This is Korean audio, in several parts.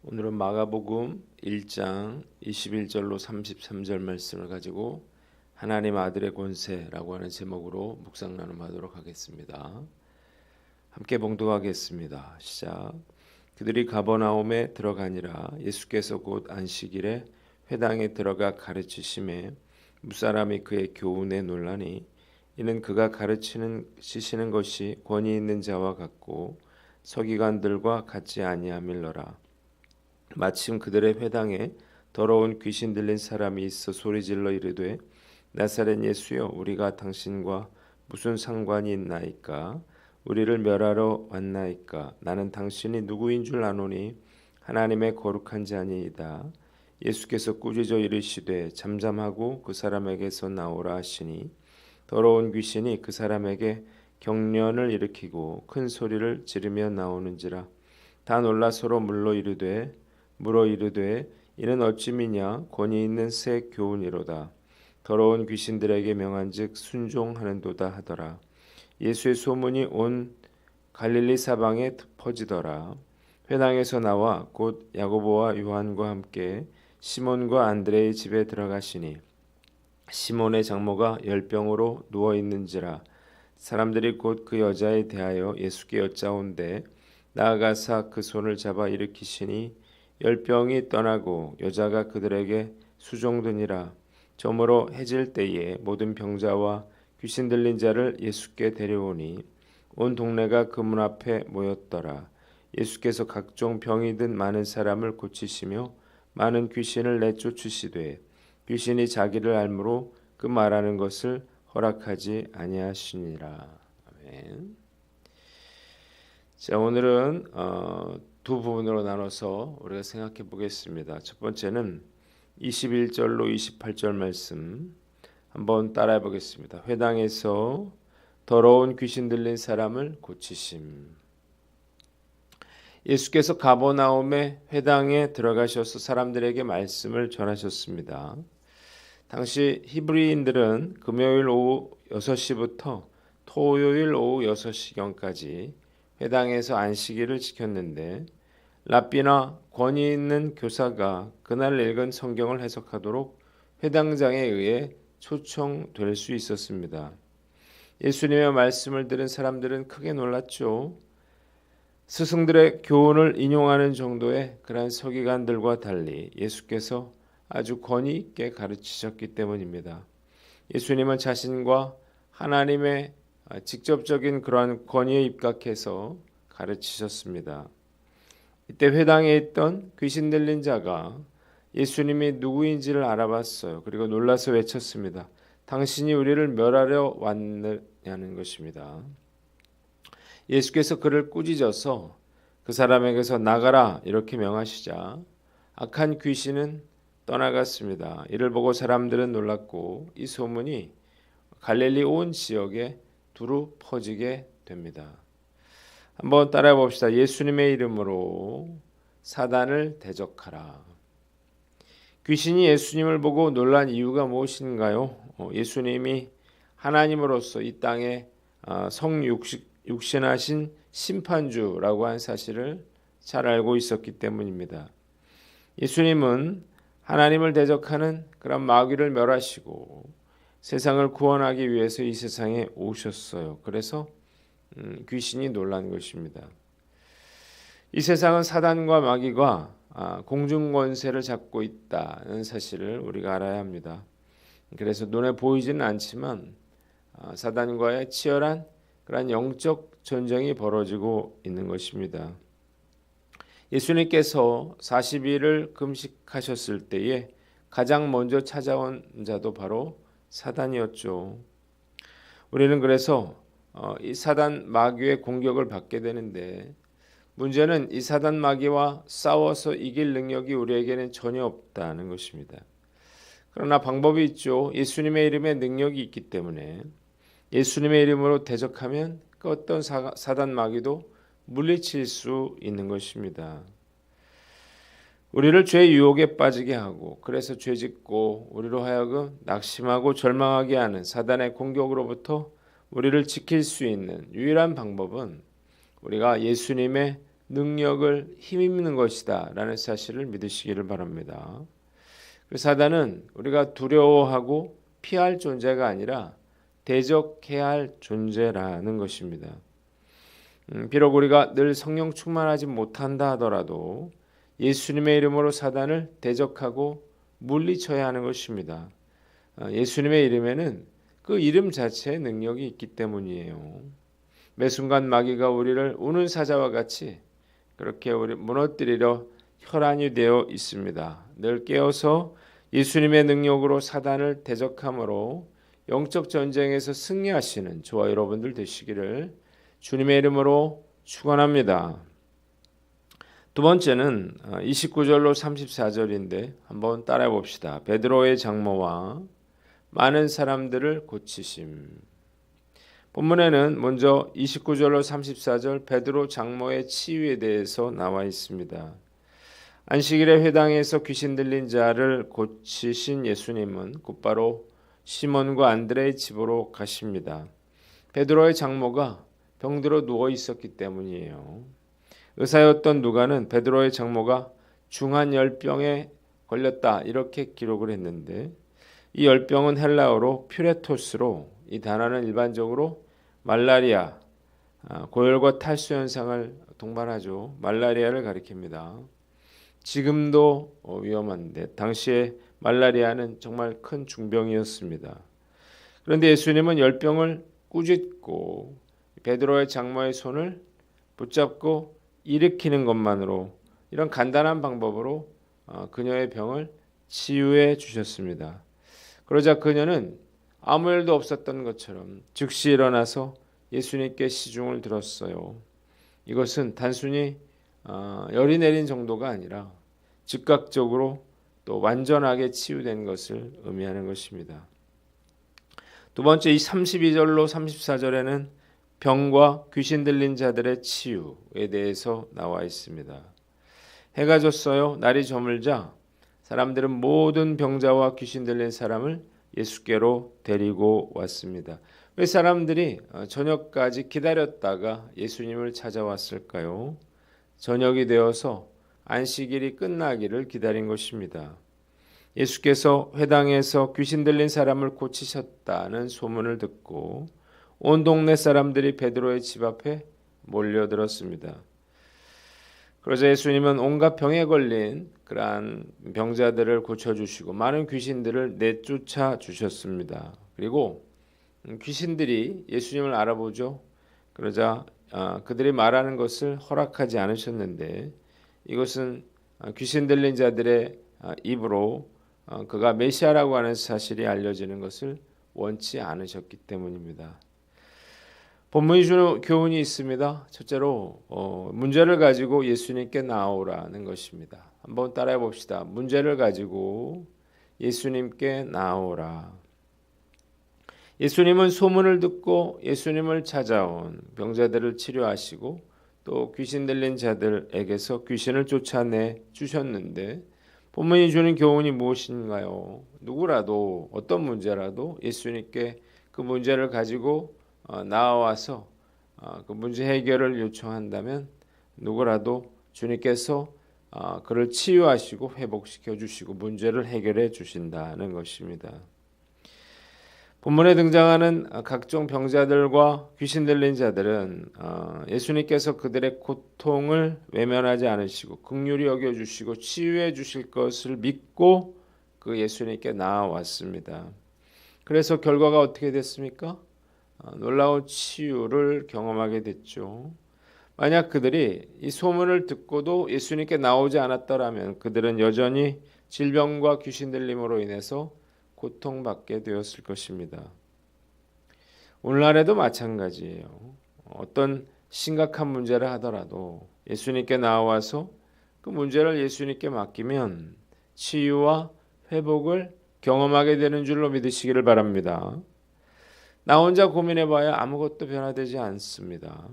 오늘은 마가복음 1장 21절로 33절 말씀을 가지고 하나님 아들의 권세라고 하는 제목으로 묵상 나눔하도록 하겠습니다. 함께 봉독하겠습니다. 시작. 그들이 가버나움에 들어가니라. 예수께서 곧 안식일에 회당에 들어가 가르치심에 무사람이 그의 교훈에 놀라니 이는 그가 가르치시는 것이 권위 있는 자와 같고 서기관들과 같지 아니함일러라. 마침 그들의 회당에 더러운 귀신 들린 사람이 있어 소리질러 이르되 나사렛 예수여 우리가 당신과 무슨 상관이 있나이까 우리를 멸하러 왔나이까 나는 당신이 누구인 줄 아노니 하나님의 거룩한 자니이다. 예수께서 꾸짖어 이르시되 잠잠하고 그 사람에게서 나오라 하시니 더러운 귀신이 그 사람에게 경련을 일으키고 큰 소리를 지르며 나오는지라. 다 놀라 서로 물어 이르되 이는 어찌미냐 권위 있는 새 교훈이로다. 더러운 귀신들에게 명한즉 순종하는도다 하더라. 예수의 소문이 온 갈릴리 사방에 퍼지더라. 회당에서 나와 곧 야고보와 요한과 함께 시몬과 안드레의 집에 들어가시니 시몬의 장모가 열병으로 누워 있는지라. 사람들이 곧 그 여자에 대하여 예수께 여짜온대 나아가사 그 손을 잡아 일으키시니 열병이 떠나고 여자가 그들에게 수종드니라. 저물어 해질 때에 모든 병자와 귀신 들린 자를 예수께 데려오니 온 동네가 그 문 앞에 모였더라. 예수께서 각종 병이 든 많은 사람을 고치시며 많은 귀신을 내쫓으시되 귀신이 자기를 알므로 그 말하는 것을 허락하지 아니하시니라. 아멘. 자, 오늘은 두 부분으로 나눠서 우리가 생각해 보겠습니다. 첫 번째는 21절로 28절 말씀 한번 따라해 보겠습니다. 회당에서 더러운 귀신 들린 사람을 고치심. 예수께서 가버나움의 회당에 들어가셔서 사람들에게 말씀을 전하셨습니다. 당시 히브리인들은 금요일 오후 6시부터 토요일 오후 6시경까지 회당에서 안식일을 지켰는데 랍비나 권위 있는 교사가 그날 읽은 성경을 해석하도록 회당장에 의해 초청될 수 있었습니다. 예수님의 말씀을 들은 사람들은 크게 놀랐죠. 스승들의 교훈을 인용하는 정도의 그러한 서기관들과 달리 예수께서 아주 권위 있게 가르치셨기 때문입니다. 예수님은 자신과 하나님의 직접적인 그러한 권위에 입각해서 가르치셨습니다. 이때 회당에 있던 귀신 들린 자가 예수님이 누구인지를 알아봤어요. 그리고 놀라서 외쳤습니다. 당신이 우리를 멸하려 왔느냐는 것입니다. 예수께서 그를 꾸짖어서 그 사람에게서 나가라 이렇게 명하시자 악한 귀신은 떠나갔습니다. 이를 보고 사람들은 놀랐고 이 소문이 갈릴리 온 지역에 두루 퍼지게 됩니다. 한번 따라해 봅시다. 예수님의 이름으로 사단을 대적하라. 귀신이 예수님을 보고 놀란 이유가 무엇인가요? 예수님이 하나님으로서 이 땅에 성육신하신 심판주라고 한 사실을 잘 알고 있었기 때문입니다. 예수님은 하나님을 대적하는 그런 마귀를 멸하시고 세상을 구원하기 위해서 이 세상에 오셨어요. 그래서 귀신이 놀란 것입니다. 이 세상은 사단과 마귀가 공중 권세를 잡고 있다는 사실을 우리가 알아야 합니다. 그래서 눈에 보이지는 않지만 사단과의 치열한 그런 영적 전쟁이 벌어지고 있는 것입니다. 예수님께서 40일을 금식하셨을 때에 가장 먼저 찾아온 자도 바로 사단이었죠. 우리는 그래서 이 사단 마귀의 공격을 받게 되는데 문제는 이 사단 마귀와 싸워서 이길 능력이 우리에게는 전혀 없다는 것입니다. 그러나 방법이 있죠. 예수님의 이름에 능력이 있기 때문에 예수님의 이름으로 대적하면 그 어떤 사단 마귀도 물리칠 수 있는 것입니다. 우리를 죄의 유혹에 빠지게 하고 그래서 죄짓고 우리로 하여금 낙심하고 절망하게 하는 사단의 공격으로부터 우리를 지킬 수 있는 유일한 방법은 우리가 예수님의 능력을 힘입는 것이다 라는 사실을 믿으시기를 바랍니다. 사단은 우리가 두려워하고 피할 존재가 아니라 대적해야 할 존재라는 것입니다. 비록 우리가 늘 성령 충만하지 못한다 하더라도 예수님의 이름으로 사단을 대적하고 물리쳐야 하는 것입니다. 예수님의 이름에는 그 이름 자체의 능력이 있기 때문이에요. 매 순간 마귀가 우리를 우는 사자와 같이 그렇게 우리 무너뜨리려 혈안이 되어 있습니다. 늘 깨어서 예수님의 능력으로 사단을 대적함으로 영적 전쟁에서 승리하시는 저와 여러분들 되시기를 주님의 이름으로 축원합니다. 두 번째는 29절로 34절인데 한번 따라해 봅시다. 베드로의 장모와 많은 사람들을 고치심. 본문에는 먼저 29절로 34절 베드로 장모의 치유에 대해서 나와 있습니다. 안식일에 회당에서 귀신 들린 자를 고치신 예수님은 곧바로 시몬과 안드레의 집으로 가십니다. 베드로의 장모가 병들어 누워 있었기 때문이에요. 의사였던 누가는 베드로의 장모가 중한 열병에 걸렸다 이렇게 기록을 했는데 이 열병은 헬라어로 퓨레토스로 이 단어는 일반적으로 말라리아, 고열과 탈수 현상을 동반하죠. 말라리아를 가리킵니다. 지금도 위험한데 당시에 말라리아는 정말 큰 중병이었습니다. 그런데 예수님은 열병을 꾸짖고 베드로의 장모의 손을 붙잡고 일으키는 것만으로 이런 간단한 방법으로 그녀의 병을 치유해 주셨습니다. 그러자 그녀는 아무 일도 없었던 것처럼 즉시 일어나서 예수님께 시중을 들었어요. 이것은 단순히 열이 내린 정도가 아니라 즉각적으로 또 완전하게 치유된 것을 의미하는 것입니다. 두 번째 이 32절로 34절에는 병과 귀신 들린 자들의 치유에 대해서 나와 있습니다. 해가 졌어요. 날이 저물자 사람들은 모든 병자와 귀신 들린 사람을 예수께로 데리고 왔습니다. 왜 사람들이 저녁까지 기다렸다가 예수님을 찾아왔을까요? 저녁이 되어서 안식일이 끝나기를 기다린 것입니다. 예수께서 회당에서 귀신 들린 사람을 고치셨다는 소문을 듣고 온 동네 사람들이 베드로의 집 앞에 몰려들었습니다. 그러자 예수님은 온갖 병에 걸린 그러한 병자들을 고쳐주시고 많은 귀신들을 내쫓아 주셨습니다. 그리고 귀신들이 예수님을 알아보죠. 그러자 그들이 말하는 것을 허락하지 않으셨는데 이것은 귀신 들린 자들의 입으로 그가 메시아라고 하는 사실이 알려지는 것을 원치 않으셨기 때문입니다. 본문이 주는 교훈이 있습니다. 첫째로 문제를 가지고 예수님께 나오라는 것입니다. 한번 따라해 봅시다. 문제를 가지고 예수님께 나오라. 예수님은 소문을 듣고 예수님을 찾아온 병자들을 치료하시고 또 귀신 들린 자들에게서 귀신을 쫓아내 주셨는데 본문이 주는 교훈이 무엇인가요? 누구라도 어떤 문제라도 예수님께 그 문제를 가지고 나와서 그 문제 해결을 요청한다면 누구라도 주님께서 그를 치유하시고 회복시켜 주시고 문제를 해결해 주신다는 것입니다. 본문에 등장하는 각종 병자들과 귀신 들린 자들은 예수님께서 그들의 고통을 외면하지 않으시고 긍휼히 여겨주시고 치유해 주실 것을 믿고 그 예수님께 나아왔습니다. 그래서 결과가 어떻게 됐습니까? 놀라운 치유를 경험하게 됐죠. 만약 그들이 이 소문을 듣고도 예수님께 나오지 않았더라면 그들은 여전히 질병과 귀신 들림으로 인해서 고통받게 되었을 것입니다. 오늘날에도 마찬가지예요. 어떤 심각한 문제를 하더라도 예수님께 나와서 그 문제를 예수님께 맡기면 치유와 회복을 경험하게 되는 줄로 믿으시기를 바랍니다. 나 혼자 고민해봐야 아무것도 변화되지 않습니다.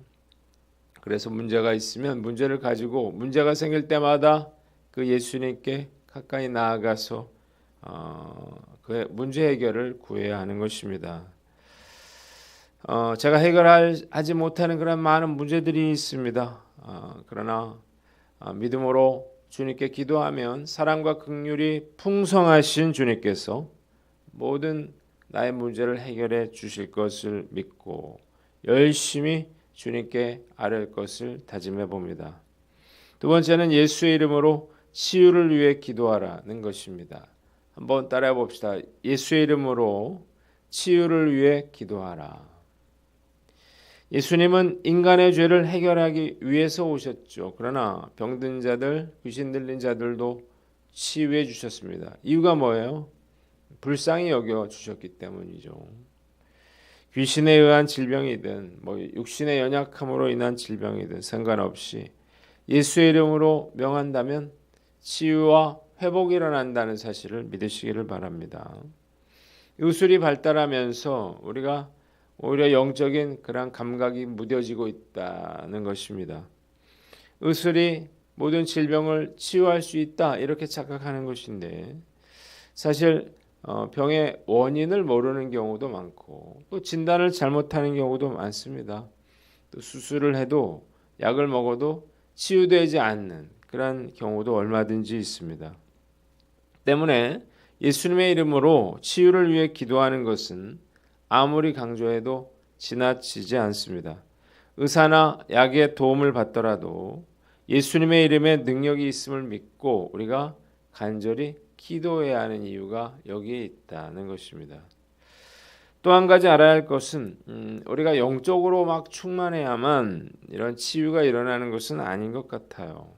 그래서 문제가 있으면 문제를 가지고 문제가 생길 때마다 그 예수님께 가까이 나아가서 그 문제 해결을 구해야 하는 것입니다. 제가 해결하지 못하는 그런 많은 문제들이 있습니다. 그러나 믿음으로 주님께 기도하면 사랑과 긍휼이 풍성하신 주님께서 모든 나의 문제를 해결해 주실 것을 믿고 열심히 주님께 아뢰을 것을 다짐해 봅니다. 두 번째는 예수의 이름으로 치유를 위해 기도하라는 것입니다. 한번 따라해 봅시다. 예수의 이름으로 치유를 위해 기도하라. 예수님은 인간의 죄를 해결하기 위해서 오셨죠. 그러나 병든 자들, 귀신 들린 자들도 치유해 주셨습니다. 이유가 뭐예요? 불쌍히 여겨 주셨기 때문이죠. 귀신에 의한 질병이든 육신의 연약함으로 인한 질병이든 상관없이 예수의 이름으로 명한다면 치유와 회복이 일어난다는 사실을 믿으시기를 바랍니다. 의술이 발달하면서 우리가 오히려 영적인 그런 감각이 무뎌지고 있다는 것입니다. 의술이 모든 질병을 치유할 수 있다 이렇게 착각하는 것인데 사실 병의 원인을 모르는 경우도 많고 또 진단을 잘못하는 경우도 많습니다. 또 수술을 해도 약을 먹어도 치유되지 않는 그런 경우도 얼마든지 있습니다. 때문에 예수님의 이름으로 치유를 위해 기도하는 것은 아무리 강조해도 지나치지 않습니다. 의사나 약의 도움을 받더라도 예수님의 이름에 능력이 있음을 믿고 우리가 간절히 기도해야 하는 이유가 여기에 있다는 것입니다. 또 한 가지 알아야 할 것은 우리가 영적으로 막 충만해야만 이런 치유가 일어나는 것은 아닌 것 같아요.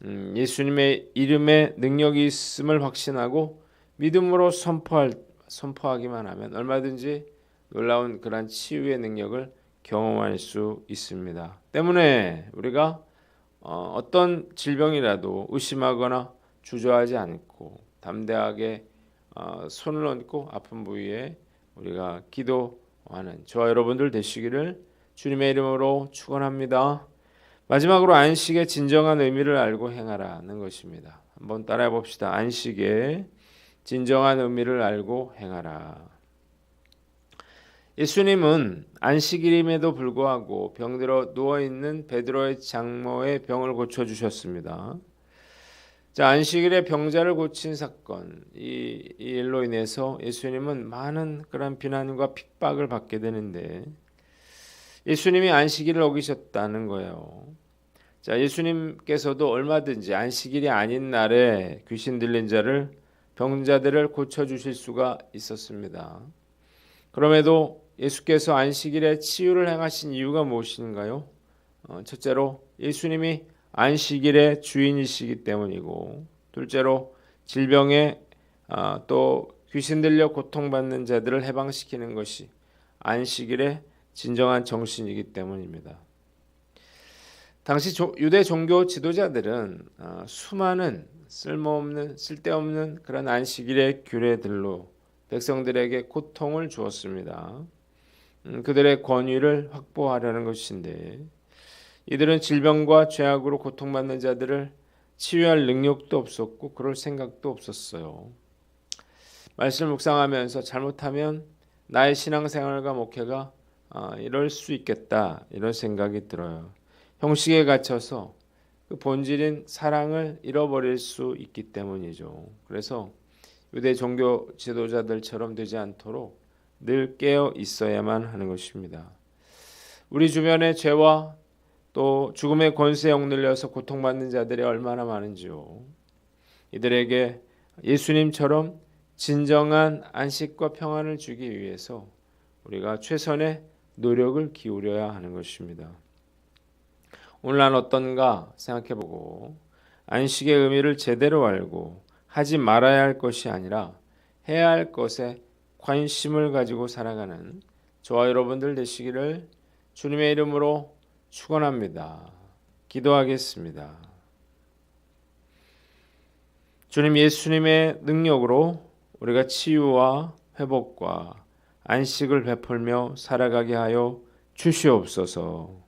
예수님의 이름에 능력이 있음을 확신하고 믿음으로 선포하기만 하면 얼마든지 놀라운 그러한 치유의 능력을 경험할 수 있습니다. 때문에 우리가 어떤 질병이라도 의심하거나 주저하지 않고 담대하게 손을 얹고 아픈 부위에 우리가 기도하는 저와 여러분들 되시기를 주님의 이름으로 축원합니다. 마지막으로 안식의 진정한 의미를 알고 행하라는 것입니다. 한번 따라해 봅시다. 안식의 진정한 의미를 알고 행하라. 예수님은 안식일임에도 불구하고 병들어 누워있는 베드로의 장모의 병을 고쳐주셨습니다. 자, 안식일에 병자를 고친 사건, 이 일로 인해서 예수님은 많은 그런 비난과 핍박을 받게 되는데 예수님이 안식일을 어기셨다는 거예요. 자, 예수님께서도 얼마든지 안식일이 아닌 날에 귀신 들린 자를 병자들을 고쳐주실 수가 있었습니다. 그럼에도 예수께서 안식일에 치유를 행하신 이유가 무엇인가요? 첫째로 예수님이 안식일의 주인이시기 때문이고 둘째로 질병에 또 귀신 들려 고통받는 자들을 해방시키는 것이 안식일의 진정한 정신이기 때문입니다. 당시 유대 종교 지도자들은 수많은 쓸데없는 그런 안식일의 규례들로 백성들에게 고통을 주었습니다. 그들의 권위를 확보하려는 것인데 이들은 질병과 죄악으로 고통받는 자들을 치유할 능력도 없었고 그럴 생각도 없었어요. 말씀을 묵상하면서 잘못하면 나의 신앙생활과 목회가 이럴 수 있겠다 이런 생각이 들어요. 형식에 갇혀서 그 본질인 사랑을 잃어버릴 수 있기 때문이죠. 그래서 유대 종교 지도자들처럼 되지 않도록 늘 깨어 있어야만 하는 것입니다. 우리 주변의 죄와 또 죽음의 권세에 억눌려서 고통받는 자들이 얼마나 많은지요. 이들에게 예수님처럼 진정한 안식과 평안을 주기 위해서 우리가 최선의 노력을 기울여야 하는 것입니다. 오늘 난 어떤가 생각해보고 안식의 의미를 제대로 알고 하지 말아야 할 것이 아니라 해야 할 것에 관심을 가지고 살아가는 저와 여러분들 되시기를 주님의 이름으로 축원합니다. 기도하겠습니다. 주님 예수님의 능력으로 우리가 치유와 회복과 안식을 베풀며 살아가게 하여 주시옵소서.